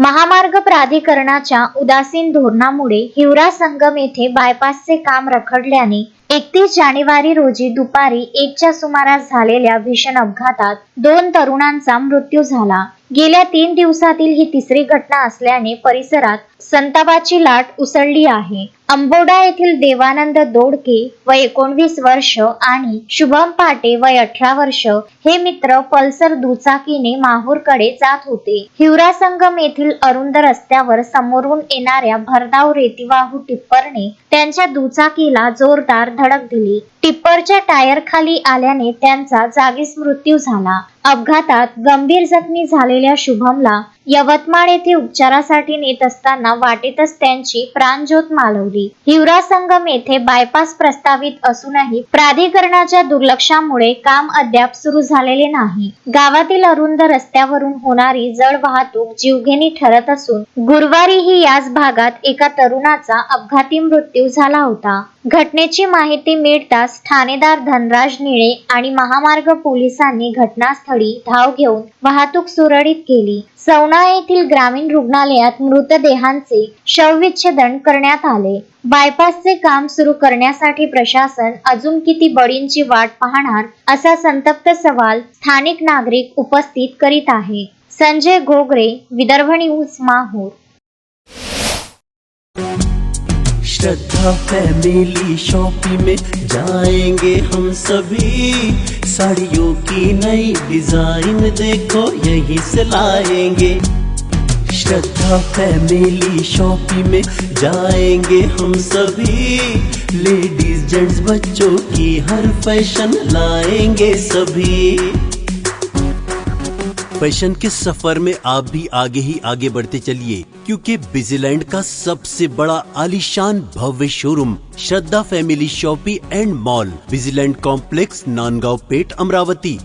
महामार्ग प्राधिकरणाच्या उदासीन धोरणामुळे हिवरा संगम येथे बायपासचे काम रखडल्याने 31 जानेवारी रोजी दुपारी 1च्या सुमारास झालेल्या भीषण अपघातात 2 तरुणांचा मृत्यू झाला। गेल्या 3 दिवसातील ही तिसरी घटना असल्याने परिसरात संतापाची लाट उसळली आहे। अंबोडा येथील देवानंद दोडके वय 19 वर्ष आणि शुभम पाटे वय 18 वर्ष हे मित्र पल्सर दुचाकीने माहूरकडे जात होते। हिवरा संगम येथील अरुंद रस्त्यावर समोरून येणाऱ्या भरधाव रेतीवाहू टिप्परने त्यांच्या दुचाकीला जोरदार धडक दिली। टिप्परच्या टायर खाली आल्याने त्यांचा जागीच मृत्यू झाला। अपघातात गंभीर जखमी झालेल्या शुभमला यवतमाळ येथे उपचारासाठी नेत असताना वाटेतच त्यांची प्राणज्योत मालवली। हिवरा संगम येथे बायपास प्रस्तावित असूनही प्राधिकरणाच्या दुर्लक्षामुळे काम अद्याप सुरू झालेले नाही। गावातील अरुंद रस्त्यावरून होणारी जड वाहतूक जीवघेणी ठरत असून गुरुवारीही याच भागात एका तरुणाचा अपघाती मृत्यू झाला होता। घटनेची माहिती मिळताच ठाणेदार धनराज निळे आणि महामार्ग पोलिसांनी घटनास्थळी धाव घेऊन वाहतूक सुरळीत केली। सौना येथील ग्रामीण रुग्णालयात मृतदेहांचे शवविच्छेदन करण्यात आले। बायपासचे काम सुरू करण्यासाठी प्रशासन अजून किती बळींची वाट पाहणार असा संतप्त सवाल स्थानिक नागरिक उपस्थित करीत आहेत। संजय घोगरे, विदर्भ न्यूज, माहूर। श्रद्धा फैमिली शॉपिंग में जाएंगे हम सभी, साड़ियों की नई डिजाइन देखो यहीं से लाएंगे। श्रद्धा फैमिली शॉपिंग में जाएंगे हम सभी, लेडीज जेंट्स बच्चों की हर फैशन लाएंगे सभी। फैशन के सफर में आप भी आगे ही आगे बढ़ते चलिए, क्योंकि बिजीलैंड का सबसे बड़ा आलीशान भव्य showroom Shraddha family shopping and mall, बिजीलैंड कॉम्प्लेक्स, नांदगांव पेठ, अमरावती।